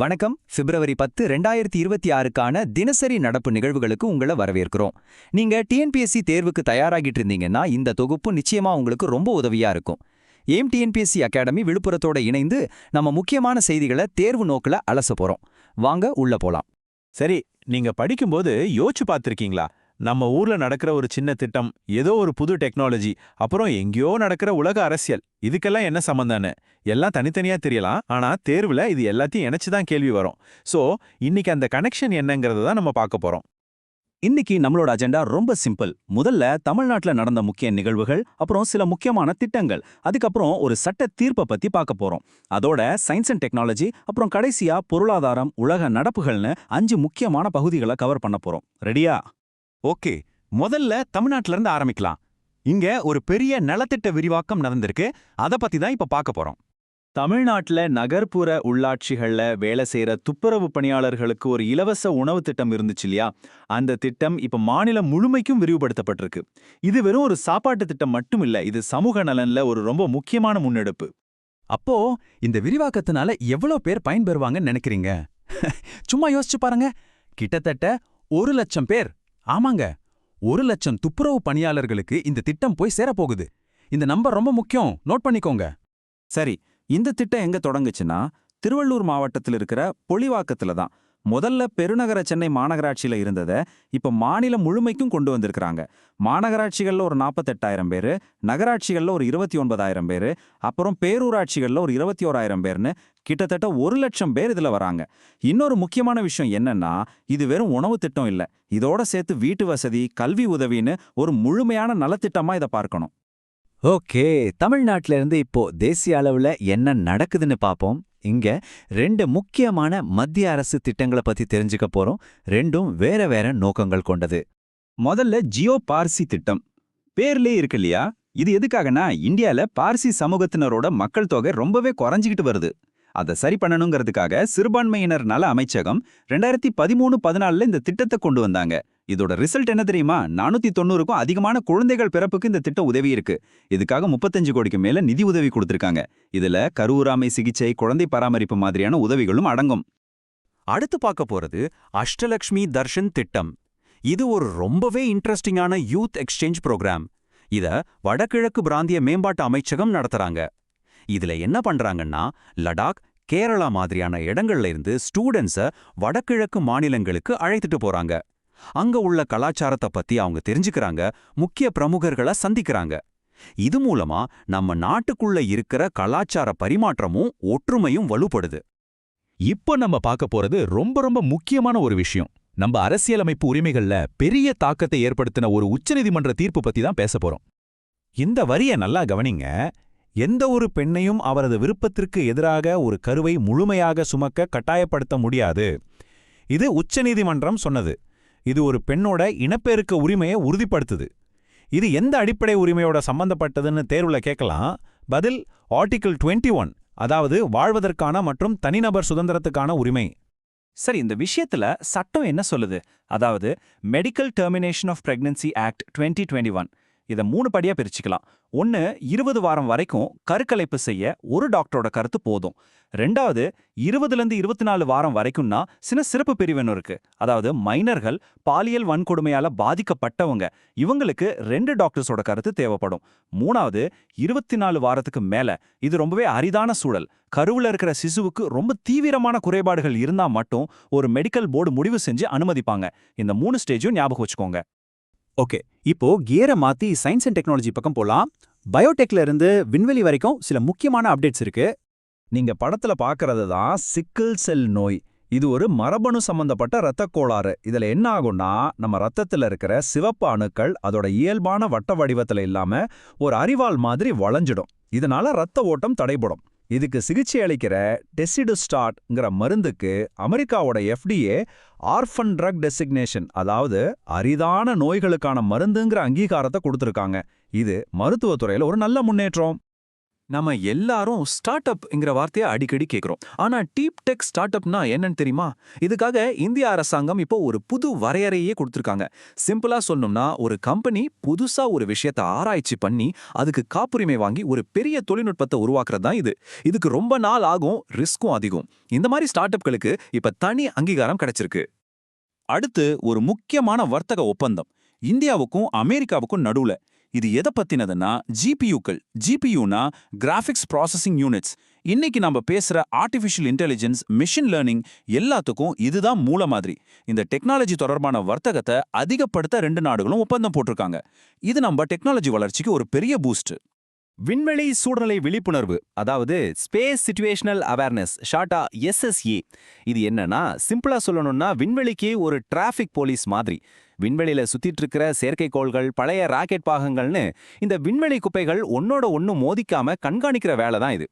வணக்கம். பிப்ரவரி 10, 2026க்கான தினசரி நடப்பு நிகழ்வுகளுக்கு உங்களை வரவேற்கிறோம். நீங்க டிஎன்பிஎஸ்சி தேர்வுக்கு தயாராகிட்டு இருந்தீங்கன்னா இந்த தொகுப்பு நிச்சயமா உங்களுக்கு ரொம்ப உதவியா இருக்கும். ஏம் டிஎன்பிஎஸ்சி அகாடமி விழுப்புரத்தோட இணைந்து நம்ம முக்கியமான செய்திகளை தேர்வு நோக்கில் அலச போறோம். வாங்க உள்ள போலாம். சரி, நீங்க படிக்கும்போது யோசிச்சு பார்த்திருக்கீங்களா? நம்ம ஊர்ல நடக்கிற ஒரு சின்ன திட்டம், ஏதோ ஒரு புது டெக்னாலஜி, அப்புறம் எங்கேயோ நடக்கிற உலக அரசியல், இதுக்கெல்லாம் என்ன சம்பந்தம்னு எல்லாம் தனித்தனியா தெரியலாம். ஆனா தேர்வுல இது எல்லாத்தையும் இணைச்சுதான் கேள்வி வரும். சோ இன்னைக்கு அந்த கனெக்ஷன் என்னங்கறத தான் நம்ம பார்க்க போறோம். இன்னைக்கு நம்மளோட அஜெண்டா ரொம்ப சிம்பிள். முதல்ல தமிழ்நாட்டுல நடந்த முக்கிய நிகழ்வுகள், அப்புறம் சில முக்கியமான திட்டங்கள், அதுக்கப்புறம் ஒரு சட்ட தீர்ப்பை பத்தி பார்க்க போறோம். அதோட சயின்ஸ் அண்ட் டெக்னாலஜி, அப்புறம் கடைசியா பொருளாதாரம், உலக நடப்புகள்னு 5 முக்கியமான பகுதிகளை கவர் பண்ண போறோம். ரெடியா? ஓகே, முதல்ல தமிழ்நாட்டுல இருந்து ஆரம்பிக்கலாம். இங்க ஒரு பெரிய நலத்திட்ட விரிவாக்கம் நடந்திருக்கு. அத பத்தி தான் இப்ப பார்க்க போறோம். தமிழ்நாட்டுல நகர்ப்புற உள்ளாட்சிகள்ல வேலை செய்யற துப்புரவு பணியாளர்களுக்கு ஒரு இலவச உணவு திட்டம் இருந்துச்சு இல்லையா? அந்த திட்டம் இப்ப மாநிலம் முழுமைக்கும் விரிவுபடுத்தப்பட்டிருக்கு. இது வெறும் ஒரு சாப்பாட்டு திட்டம் மட்டும் இல்ல, இது சமூக நலன்ல ஒரு ரொம்ப முக்கியமான முன்னெடுப்பு. அப்போ இந்த விரிவாக்கத்தினால எவ்வளோ பேர் பயன்பெறுவாங்கன்னு நினைக்கிறீங்க? சும்மா யோசிச்சு பாருங்க. கிட்டத்தட்ட 1,00,000 பேர். ஆமாங்க, 1,00,000 துப்புரவு பணியாளர்களுக்கு இந்த திட்டம் போய் சேரப்போகுது. இந்த நம்பர் ரொம்ப முக்கியம், நோட் பண்ணிக்கோங்க. சரி, இந்த திட்டம் எங்க தொடங்குச்சுன்னா திருவள்ளூர் மாவட்டத்தில் இருக்கிற பொலிவாக்கத்துல தான். முதல்ல பெருநகர சென்னை மாநகராட்சியில இருந்தத இப்ப மாநிலம் முழுமைக்கும் கொண்டு வந்திருக்கிறாங்க. மாநகராட்சிகள்ல ஒரு 48,000 பேரு, நகராட்சிகள்ல ஒரு 29,000 பேரு, அப்புறம் பேரூராட்சிகள்ல ஒரு 21,000 பேர்னு கிட்டத்தட்ட 1,00,000 பேர் இதுல வராங்க. இன்னொரு முக்கியமான விஷயம் என்னன்னா, இது வெறும் உணவு திட்டம் இல்ல, இதோட சேர்த்து வீட்டு வசதி, கல்வி உதவின்னு ஒரு முழுமையான நலத்திட்டமா இதை பார்க்கணும். ஓகே, தமிழ்நாட்டில இருந்து இப்போ தேசிய அளவுல என்ன நடக்குதுன்னு பாப்போம். இங்க 2 முக்கியமான மத்திய அரசு திட்டங்களை பத்தி தெரிஞ்சுக்க போறோம். ரெண்டும் வேற வேற நோக்கங்கள் கொண்டது. முதல்ல ஜியோ பார்சி திட்டம். பேர்லயே இருக்கு இல்லையா? இது எதுக்காகனா, இந்தியால பார்சி சமூகத்தினரோட மக்கள் தொகை ரொம்பவே குறைஞ்சிக்கிட்டு வருது. அதை சரி பண்ணணுங்கிறதுக்காக சிறுபான்மையினர் நல அமைச்சகம் 2013-14 இந்த திட்டத்தை கொண்டு வந்தாங்க. இதோட ரிசல்ட் என்ன தெரியுமா? 490க்கும் அதிகமான குழந்தைகள் பிறப்புக்கு இந்த திட்டம் உதவி இருக்கு. இதுக்காக 35 கோடிக்கு மேல நிதி உதவி கொடுத்திருக்காங்க. இதுல கருவுறாமை சிகிச்சை, குழந்தை பராமரிப்பு மாதிரியான உதவிகளும் அடங்கும். அடுத்து பார்க்க போறது அஷ்டலக்ஷ்மி தர்ஷன் திட்டம். இது ஒரு ரொம்பவே இன்ட்ரெஸ்டிங்கான யூத் எக்ஸ்சேஞ்ச் ப்ரோக்ராம். இத வடகிழக்கு பிராந்திய மேம்பாட்டு அமைச்சகம் நடத்துறாங்க. இதுல என்ன பண்றாங்கன்னா, லடாக், கேரளா மாதிரியான இடங்கள்ல இருந்து ஸ்டூடெண்ட்ஸ வடகிழக்கு மாநிலங்களுக்கு அழைத்துட்டு போறாங்க. அங்க உள்ள கலாச்சாரத்தை பத்தி அவங்க தெரிஞ்சுக்கிறாங்க, முக்கிய பிரமுகர்களை சந்திக்கிறாங்க. இது மூலமா நம்ம நாட்டுக்குள்ள இருக்கிற கலாச்சார பரிமாற்றமும் ஒற்றுமையும் வலுப்படுது. இப்போ நம்ம பார்க்க போறது ரொம்ப ரொம்ப முக்கியமான ஒரு விஷயம். நம்ம அரசியலமைப்பு உரிமைகள்ல பெரிய தாக்கத்தை ஏற்படுத்தின ஒரு உச்சநீதிமன்ற தீர்ப்பு பத்தி தான் பேச போறோம். இந்த வரிய நல்லா கவனிங்க. எந்த ஒரு பெண்ணையும் அவரது விருப்பத்திற்கு எதிராக ஒரு கருவை முழுமையாக சுமக்க கட்டாயப்படுத்த முடியாது. இது உச்சநீதிமன்றம் சொன்னது. இது ஒரு பெண்ணோட இனப்பெருக்க உரிமையை உறுதிப்படுத்துது. இது எந்த அடிப்படை உரிமையோட சம்பந்தப்பட்டதுன்னு தேர்வுல கேட்கலாம். பதில் ஆர்டிகிள் 21, அதாவது வாழ்வதற்கான மற்றும் தனிநபர் சுதந்திரத்துக்கான உரிமை. சரி, இந்த விஷயத்துல சட்டம் என்ன சொல்லுது? அதாவது medical termination of pregnancy act 2021. இதை 3 படியா பிரிச்சுக்கலாம். 1, 20 வாரம் வரைக்கும் கருக்கலைப்பு செய்ய ஒரு டாக்டரோட கருத்து போதும். 2வது, 20லேருந்து 24 வாரம் வரைக்கும்னா சில சிறப்பு பிரிவினர் இருக்கு. அதாவது மைனர்கள், பாலியல் வன்கொடுமையால பாதிக்கப்பட்டவங்க, இவங்களுக்கு 2 டாக்டர்ஸோட கருத்து தேவைப்படும். 3வது, 24 வாரத்துக்கு மேல, இது ரொம்பவே அரிதான சூழல், கருவுல இருக்கிற சிசுவுக்கு ரொம்ப தீவிரமான குறைபாடுகள் இருந்தா மட்டும் ஒரு மெடிக்கல் போர்டு முடிவு செஞ்சு அனுமதிப்பாங்க. இந்த 3 ஸ்டேஜும் ஞாபகம் வச்சுக்கோங்க. ஓகே, இப்போ கியரை மாத்தி சயின்ஸ் அண்ட் டெக்னாலஜி பக்கம் போலாம். பயோடெக்ல இருந்து விண்வெளி வரைக்கும் சில முக்கியமான அப்டேட்ஸ் இருக்கு. நீங்க படத்துல பார்க்கறது தான் சிக்கிள் செல் நோய். இது ஒரு மரபணு சம்பந்தப்பட்ட இரத்த கோளாறு. இதுல என்ன ஆகும்னா, நம்ம ரத்தத்துல இருக்கிற சிவப்பு அணுக்கள் அதோட இயல்பான வட்ட வடிவத்துல இல்லாம ஒரு அரிவாள் மாதிரி வளைஞ்சிடும். இதனால ரத்த ஓட்டம் தடைபடும். இதுக்கு சிகிச்சை அளிக்கிற டெசிடுஸ்டாட்ங்கிற மருந்துக்கு அமெரிக்காவோட FDA ஆர்ஃபன் ட்ரக் டெசிக்னேஷன், அதாவது அரிதான நோய்களுக்கான மருந்துங்கிற அங்கீகாரத்தை கொடுத்திருக்காங்க. இது மருத்துவத்துறையில ஒரு நல்ல முன்னேற்றம். நம்ம எல்லாரும் ஸ்டார்ட் அப்ங்கிற வார்த்தையை அடிக்கடி கேட்குறோம். ஆனா டீப் டெக் ஸ்டார்ட் அப்னா என்னன்னு தெரியுமா? இதுக்காக இந்திய அரசாங்கம் இப்போ ஒரு புது வரையறையே கொடுத்துருக்காங்க. சிம்பிளா சொல்லணும்னா, ஒரு கம்பெனி புதுசா ஒரு விஷயத்தை ஆராய்ச்சி பண்ணி அதுக்கு காப்புரிமை வாங்கி ஒரு பெரிய தொழில்நுட்பத்தை உருவாக்குறது தான் இது. இதுக்கு ரொம்ப நாள் ஆகும், ரிஸ்க்கும் அதிகம். இந்த மாதிரி ஸ்டார்ட் அப்களுக்கு இப்ப தனி அங்கீகாரம் கிடைச்சிருக்கு. அடுத்து ஒரு முக்கியமான வர்த்தக ஒப்பந்தம் இந்தியாவுக்கும் அமெரிக்காவுக்கும் நடுவுல. இது எதை பத்தினதுன்னா ஜிபியூக்கள். ஜிபியூனா கிராஃபிக்ஸ் ப்ராசஸிங் யூனிட்ஸ். இன்னைக்கு நம்ம பேசுற ஆர்டிஃபிஷியல் இன்டெலிஜென்ஸ், மிஷின் லேர்னிங் எல்லாத்துக்கும் இதுதான் மூல மாதிரி. இந்த டெக்னாலஜி தொடர்பான வர்த்தகத்தை அதிகப்படுத்த 2 நாடுகளும் ஒப்பந்தம் போட்டிருக்காங்க. இது நம்ம டெக்னாலஜி வளர்ச்சிக்கு ஒரு பெரிய பூஸ்ட். விண்வெளி சூழ்நிலை விழிப்புணர்வு, அதாவது ஸ்பேஸ் சிச்சுவேஷனல் அவேர்னஸ், ஷார்ட்டா SSA. இது என்னன்னா, சிம்பிளா சொல்லணும்னா விண்வெளிக்கு ஒரு டிராஃபிக் போலீஸ் மாதிரி. விண்வெளியில சுத்திட்டு இருக்கிற செயற்கைக்கோள்கள், பழைய ராக்கெட் பாகங்கள்னு இந்த விண்வெளி குப்பைகள் ஒன்னோட ஒன்னு மோதிக்காம கண்காணிக்கிற வேலை தான் இது.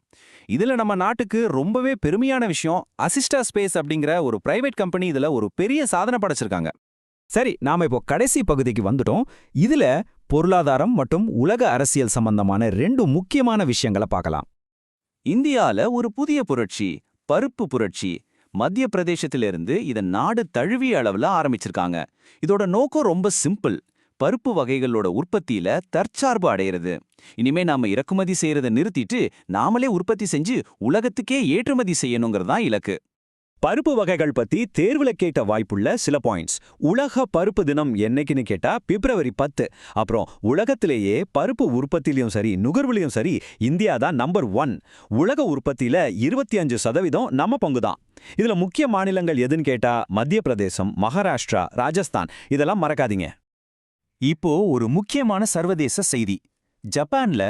இதுல நம்ம நாட்டுக்கு ரொம்பவே பெருமையான விஷயம், அசிஸ்டா ஸ்பேஸ் அப்படிங்கிற ஒரு பிரைவேட் கம்பெனி இதுல ஒரு பெரிய சாதனை படைச்சிருக்காங்க. சரி, நாம இப்போ கடைசி பகுதிக்கு வந்துட்டோம். இதுல பொருளாதாரம் மற்றும் உலக அரசியல் சம்பந்தமான 2 முக்கியமான விஷயங்களை பார்க்கலாம். இந்தியால ஒரு புதிய புரட்சி, பருப்பு புரட்சி. மத்திய பிரதேசத்திலிருந்து இதை நாடு தழுவிய அளவுல ஆரம்பிச்சிருக்காங்க. இதோட நோக்கம் ரொம்ப சிம்பிள். பருப்பு வகைகளோட உற்பத்தியில தற்சார்பு அடையிறது. இனிமே நாம இறக்குமதி செய்யறதை நிறுத்திட்டு நாமளே உற்பத்தி செஞ்சு உலகத்துக்கே ஏற்றுமதி செய்யணுங்கிறதான் இலக்கு. பருப்பு வகைகள் பத்தி தேர்வுல கேட்ட வாய்ப்புள்ள சில பாயிண்ட்ஸ். உலக பருப்பு தினம் என்னைக்குன்னு கேட்டா பிப்ரவரி 10. அப்புறம் உலகத்திலேயே பருப்பு உற்பத்திலையும் சரி நுகர்வுலையும் சரி இந்தியா தான் நம்பர் 1. உலக உற்பத்தியில 25% நம்ம பங்குதான். இதுல முக்கிய மாநிலங்கள் எதுன்னு கேட்டா மத்திய பிரதேசம், மகாராஷ்டிரா, ராஜஸ்தான், இதெல்லாம் மறக்காதீங்க. இப்போ ஒரு முக்கியமான சர்வதேச செய்தி. ஜப்பான்ல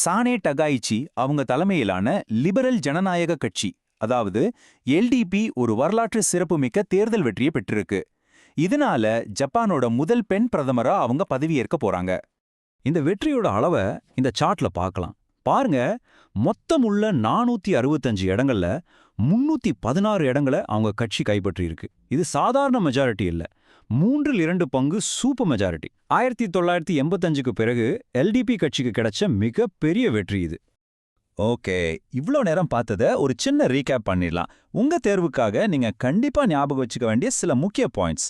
சானே டகாயிச்சி அவங்க தலைமையிலான லிபரல் ஜனநாயக கட்சி, அதாவது LDP, ஒரு வரலாற்று சிறப்புமிக்க தேர்தல் வெற்றியை பெற்றிருக்கு. இதனால ஜப்பானோட முதல் பெண் பிரதமரா அவங்க பதவியேற்க போறாங்க. இந்த வெற்றியோட அளவை இந்த சார்ட்ல பார்க்கலாம். பாருங்க, மொத்தம் உள்ள 465 இடங்கள்ல 316 இடங்களை அவங்க கட்சி கைப்பற்றி இருக்கு. இது சாதாரண மெஜாரிட்டி இல்ல, 3/2 பங்கு சூப்பர் மெஜாரிட்டி. 1985க்கு பிறகு LDP கட்சிக்கு கிடைச்ச மிக பெரிய வெற்றி இது. ஓகே, இவ்ளோ நேரம் பார்த்தத ஒரு சின்ன ரீகேப் பண்ணிடலாம். உங்க தேர்வுக்காக நீங்க கண்டிப்பா ஞாபகம் வச்சுக்க வேண்டிய சில முக்கிய பாயிண்ட்ஸ்.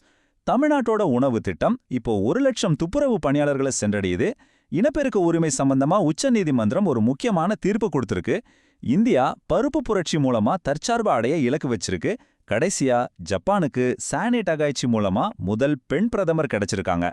தமிழ்நாட்டோட உணவு திட்டம் இப்போ 1 லட்சம் துப்புரவு பணியாளர்களை சென்றடையுது. இனப்பெருக்க உரிமை சம்பந்தமா உச்சநீதிமன்றம் ஒரு முக்கியமான தீர்ப்பு கொடுத்திருக்கு. இந்தியா பருப்பு புரட்சி மூலமா தற்சார்பு அடைய இலக்கு வச்சிருக்கு. கடைசியா ஜப்பானுக்கு சானே டகாயிச்சி மூலமா முதல் பெண் பிரதமர் கிடைச்சிருக்காங்க.